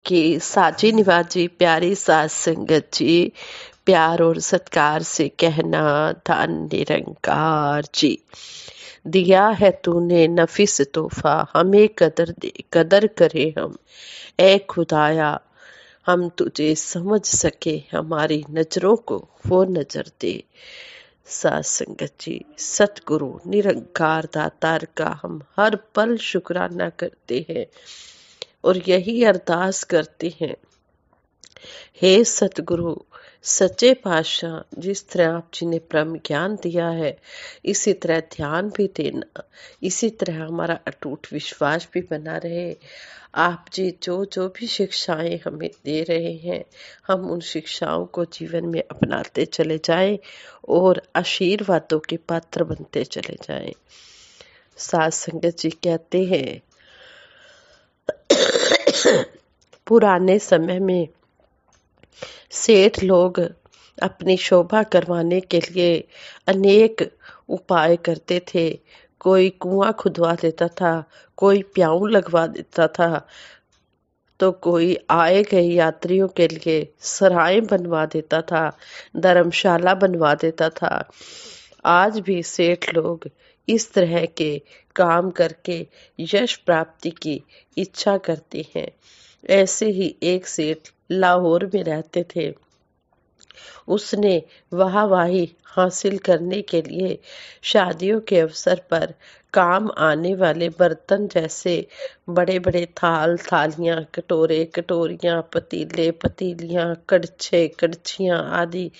कि साजी निवाजी प्यारी सास संगत जी, प्यार और सत्कार से कहना धन निरंकार जी। दिया है तूने नफिस तोहफा, हमें कदर दे, कदर करे हम। ए खुदाया, हम तुझे समझ सके, हमारी नजरों को वो नजर दे। सात संगत जी, सतगुरु निरंकार दातार का हम हर पल शुक्राना करते हैं और यही अरदास करते हैं, हे सतगुरु सच्चे पातशाह, जिस तरह आप जी ने ब्रह्म ज्ञान दिया है, इसी तरह ध्यान भी देना, इसी तरह हमारा अटूट विश्वास भी बना रहे। आप जी जो जो भी शिक्षाएं हमें दे रहे हैं, हम उन शिक्षाओं को जीवन में अपनाते चले जाएं और आशीर्वादों के पात्र बनते चले जाएं। सात संगत जी कहते हैं, पुराने समय में सेठ लोग अपनी शोभा करवाने के लिए अनेक उपाय करते थे। कोई कुआं खुदवा देता था, कोई प्याऊ लगवा देता था, तो कोई आए गए यात्रियों के लिए सराय बनवा देता था, धर्मशाला बनवा देता था। आज भी सेठ लोग इस तरह के काम करके यश प्राप्ति की इच्छा करते हैं। ऐसे ही एक सेठ लाहौर में रहते थे। उसने वाहवाही हासिल करने के लिए शादियों के अवसर पर काम आने वाले बर्तन जैसे बड़े बड़े थाल थालियां, कटोरे कटोरियां, पतीले पतीलियां, कड़छे कड़छियां आदि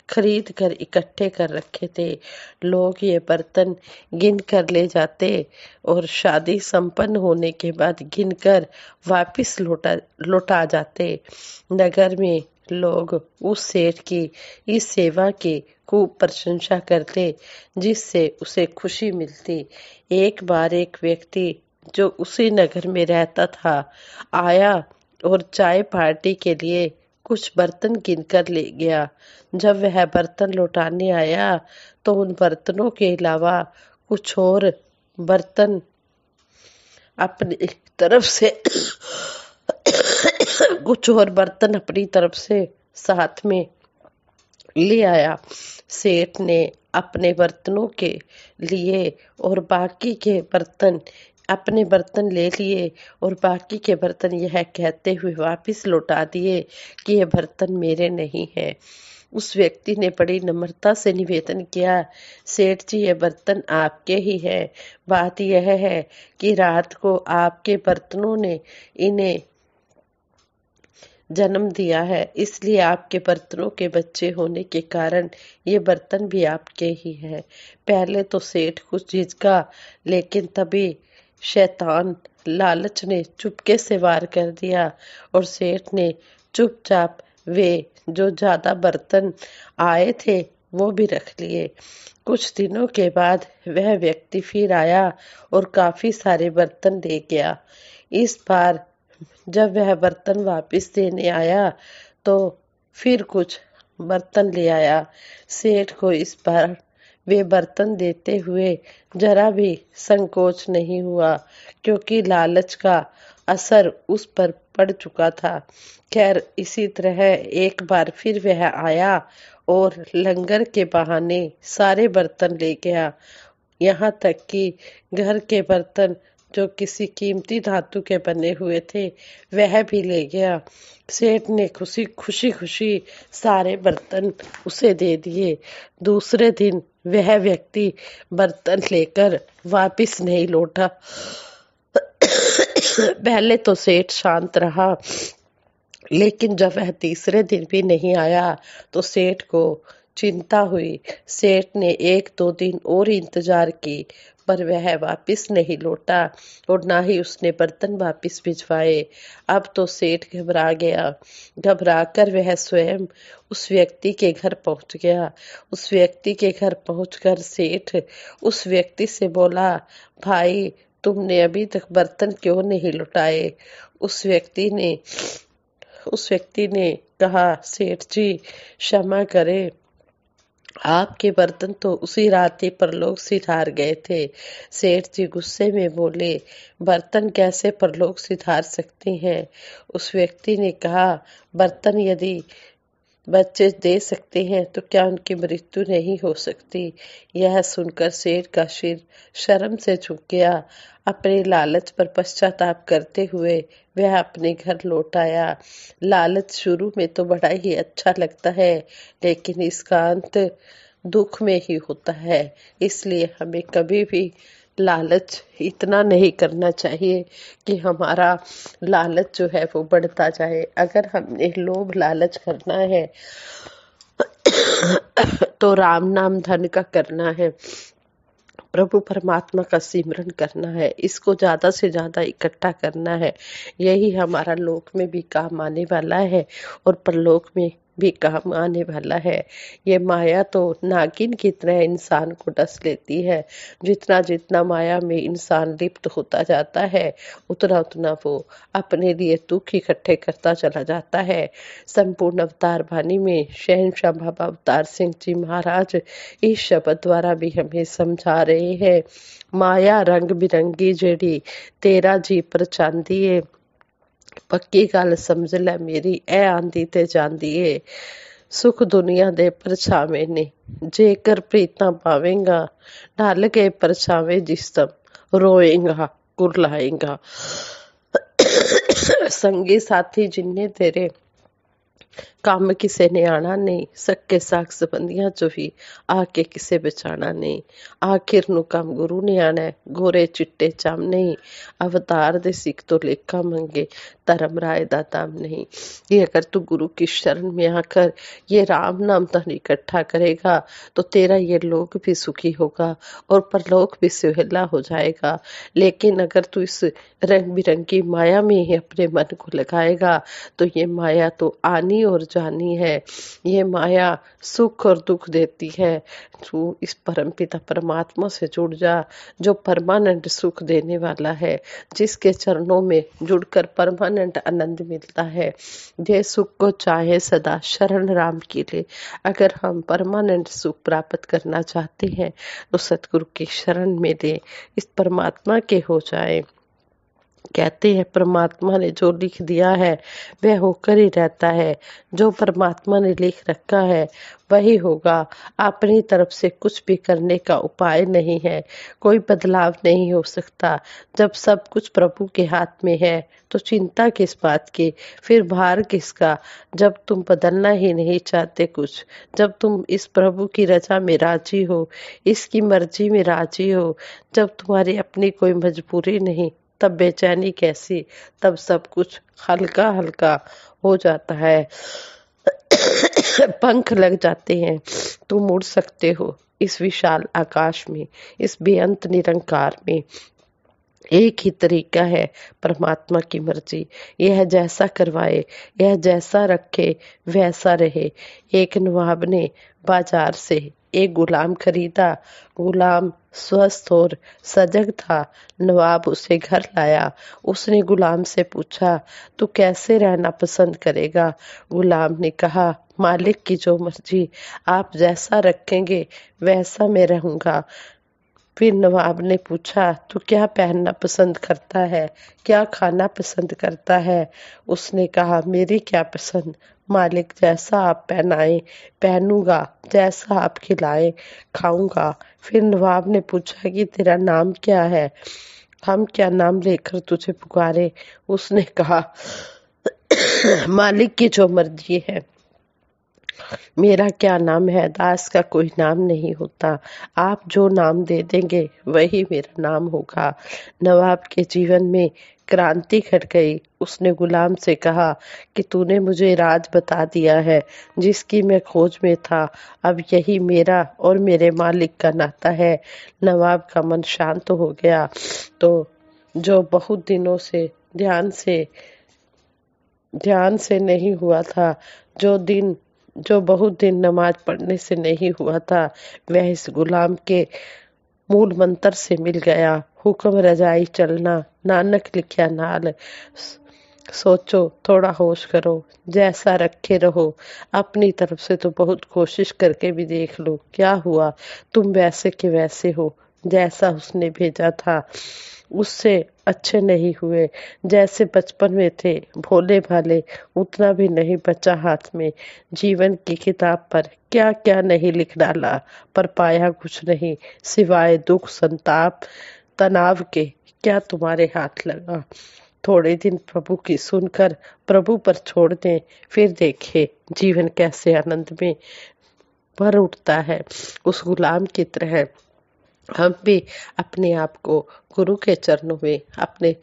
खरीद कर इकट्ठे कर रखे थे। लोग ये बर्तन गिन कर ले जाते और शादी संपन्न होने के बाद गिनकर वापस लौटा जाते। नगर में लोग उस सेठ की इस सेवा की खूब प्रशंसा करते, जिससे उसे खुशी मिलती। एक बार एक व्यक्ति जो उसी नगर में रहता था आया और चाय पार्टी के लिए कुछ बर्तन गिनकर ले गया। जब वह बर्तन लौटाने आया तो उन बर्तनों के अलावा कुछ और बर्तन अपनी तरफ से कुछ और बर्तन अपनी तरफ से साथ में ले आया। सेठ ने अपने बर्तनों के लिए और बाकी के बर्तन अपने बर्तन ले लिए और बाकी के बर्तन यह कहते हुए वापस लौटा दिए कि ये बर्तन मेरे नहीं है। उस व्यक्ति ने बड़ी नम्रता से निवेदन किया, सेठ जी ये बर्तन आपके ही है। बात यह है कि रात को आपके बर्तनों ने इन्हें जन्म दिया है, इसलिए आपके बर्तनों के बच्चे होने के कारण ये बर्तन भी आपके ही है। पहले तो सेठ कुछ झिझका, लेकिन तभी शैतान लालच ने चुपके से वार कर दिया और सेठ ने चुपचाप वे जो ज्यादा बर्तन आए थे वो भी रख लिए। कुछ दिनों के बाद वह व्यक्ति फिर आया और काफी सारे बर्तन दे गया। इस बार जब वह बर्तन वापस देने आया तो फिर कुछ बर्तन ले आया। सेठ को इस बार वे बर्तन देते हुए जरा भी संकोच नहीं हुआ, क्योंकि लालच का असर उस पर पड़ चुका था। खैर इसी तरह एक बार फिर वह आया और लंगर के बहाने सारे बर्तन ले गया, यहाँ तक कि घर के बर्तन जो किसी कीमती धातु के बने हुए थे वह भी ले गया। सेठ ने खुशी खुशी खुशी सारे बर्तन उसे दे दिए। दूसरे दिन वह व्यक्ति बर्तन लेकर वापस नहीं लौटा। पहले तो सेठ शांत रहा, लेकिन जब वह तीसरे दिन भी नहीं आया तो सेठ को चिंता हुई। सेठ ने एक दो दिन और इंतजार की, पर वह वापस नहीं लौटा और ना ही उसने बर्तन वापस भिजवाए। अब तो सेठ घबरा गया। घबराकर वह स्वयं उस व्यक्ति के घर पहुंच गया। उस व्यक्ति के घर पहुंचकर सेठ उस व्यक्ति से बोला, भाई तुमने अभी तक बर्तन क्यों नहीं लौटाए? उस व्यक्ति ने कहा, सेठ जी क्षमा करें, आपके बर्तन तो उसी रात ही परलोक सिधार गए थे। सेठ जी गुस्से में बोले, बर्तन कैसे परलोक सिधार सकती हैं? उस व्यक्ति ने कहा, बर्तन यदि बच्चे दे सकते हैं तो क्या उनकी मृत्यु नहीं हो सकती? यह सुनकर सेठ का सिर शर्म से झुक गया। अपने लालच पर पश्चाताप करते हुए वह अपने घर लौट आया। लालच शुरू में तो बड़ा ही अच्छा लगता है, लेकिन इसका अंत दुख में ही होता है। इसलिए हमें कभी भी लालच इतना नहीं करना चाहिए कि हमारा लालच जो है वो बढ़ता जाए। अगर हमने लोभ लालच करना है तो राम नाम धन का करना है, प्रभु परमात्मा का सिमरन करना है, इसको ज्यादा से ज्यादा इकट्ठा करना है। यही हमारा लोक में भी काम आने वाला है और परलोक में भी काम आने वाला है। ये माया तो नागिन की तरह इंसान को डस लेती है। जितना जितना माया में इंसान लिप्त होता जाता है, उतना उतना वो अपने लिए दुख इकट्ठे करता चला जाता है। संपूर्ण अवतार वाणी में शहंशाह बाबा अवतार सिंह जी महाराज इस शब्द द्वारा भी हमें समझा रहे हैं, माया रंग बिरंगी जेड़ी तेरा जी पर चांदी है, पक्की गल समझ लै मेरी ए आंदी ते जांदी है। सुख दुनिया दे परछावे ने, जेकर प्रीतां पावेंगा, ढल के परछावे जिसम रोएगा कुरलाएगा। संगी साथी जिन्ने तेरे ਕੰਮ ਕਿਸੇ ਨੇ ਆਣਾ ਨਹੀਂ, ਸੱਕੇ ਸਾਕ ਸੰਬੰਧੀਆਂ ਚੋਂ ਵੀ ਆ ਕੇ ਕਿਸੇ ਬਚਾਣਾ ਨਹੀਂ। ਆਖਿਰ ਨੂੰ ਕੰਮ ਗੁਰੂ ਨੇ ਆਣਾ, ਗੋਰੇ ਚਿੱਟੇ ਚਮ नहीं, अवतार दे सिख तो लेखा मंगे, धर्म राय दा दाम नहीं। ये अगर तू गुरु की शरण में आकर ये राम नाम धन इकट्ठा करेगा तो तेरा ये लोक भी सुखी होगा और परलोक भी सुहेला हो जाएगा। लेकिन अगर तू इस रंग बिरंगी माया में ही अपने मन को लगाएगा तो ये माया तो आनी और जानी है। ये माया सुख और दुख देती है। तू इस परमपिता परमात्मा से जुड़ जा, जो परमानेंट सुख देने वाला है, जिसके चरणों में जुड़कर परमानेंट आनंद मिलता है। ये सुख को चाहे सदा शरण राम की ले। अगर हम परमानेंट सुख प्राप्त करना चाहते हैं तो सतगुरु की शरण में ले, इस परमात्मा के हो जाए। कहते हैं परमात्मा ने जो लिख दिया है वह होकर ही रहता है। जो परमात्मा ने लिख रखा है वही होगा। अपनी तरफ से कुछ भी करने का उपाय नहीं है, कोई बदलाव नहीं हो सकता। जब सब कुछ प्रभु के हाथ में है तो चिंता किस बात की, फिर भार किसका? जब तुम बदलना ही नहीं चाहते कुछ, जब तुम इस प्रभु की रजा में राजी हो, इसकी मर्जी में राजी हो, जब तुम्हारी अपनी कोई मजबूरी नहीं, तब बेचैनी कैसी? तब सब कुछ हल्का हल्का हो जाता है। पंख लग जाते हैं, तुम उड़ सकते हो इस विशाल आकाश में, इस बेअंत निरंकार में। एक ही तरीका है, परमात्मा की मर्जी। यह जैसा करवाए, यह जैसा रखे वैसा रहे। एक नवाब ने बाजार से एक गुलाम खरीदा। गुलाम स्वस्थ और सजग था। नवाब उसे घर लाया। उसने गुलाम से पूछा, तू कैसे रहना पसंद करेगा? गुलाम ने कहा, मालिक की जो मर्जी, आप जैसा रखेंगे वैसा मैं रहूंगा। फिर नवाब ने पूछा, तू क्या पहनना पसंद करता है, क्या खाना पसंद करता है? उसने कहा, मेरी क्या पसंद, मालिक जैसा आप पहनाए पहनूंगा, जैसा आप खिलाए खाऊंगा। फिर नवाब ने पूछा कि तेरा नाम क्या है, हम क्या नाम लेकर तुझे पुकारे? उसने कहा, मालिक की जो मर्जी है। मेरा क्या नाम है, दास का कोई नाम नहीं होता। आप जो नाम दे देंगे वही मेरा नाम होगा। नवाब के जीवन में क्रांति घट गई। उसने गुलाम से कहा कि तूने मुझे राज बता दिया है जिसकी मैं खोज में था। अब यही मेरा और मेरे मालिक का नाता है। नवाब का मन शांत हो गया। तो जो बहुत दिनों से ध्यान से नहीं हुआ था, जो बहुत दिन नमाज पढ़ने से नहीं हुआ था, वह इस गुलाम के मूल मंत्र से मिल गया। हुक्म रजाई चलना, नानक लिखया नाल। सोचो, थोड़ा होश करो, जैसा रखे रहो। अपनी तरफ से तो बहुत कोशिश करके भी देख लो, क्या हुआ? तुम वैसे के वैसे हो, जैसा उसने भेजा था उससे अच्छे नहीं हुए। जैसे बचपन में थे भोले भाले, उतना भी नहीं बचा हाथ में। जीवन की किताब पर क्या क्या नहीं लिख डाला, पर पाया कुछ नहीं सिवाय दुख संताप तनाव के। क्या तुम्हारे हाथ लगा? थोड़े दिन प्रभु की सुनकर प्रभु पर छोड़ दें, फिर देखें जीवन कैसे आनंद में भर उठता है। उस गुलाम की तरह हम भी अपने आप को गुरु के चरणों में, अपने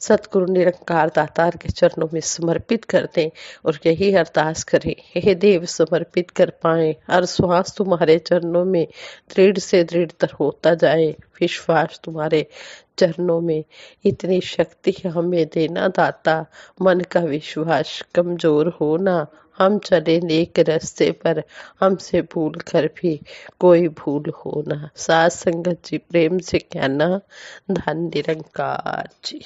सतगुरु निरंकार दातार के चरणों में समर्पित कर दें और यही अरदास करें, हे देव समर्पित कर पाए हर श्वास तुम्हारे चरणों में दृढ़ से दृढ़तर होता जाए। विश्वास तुम्हारे चरणों में, इतनी शक्ति हमें देना दाता, मन का विश्वास कमजोर होना। हम चले नेक रास्ते पर, हमसे भूल कर भी कोई भूल हो ना। साथ संगत जी प्रेम से कहना, धन निरंकार जी।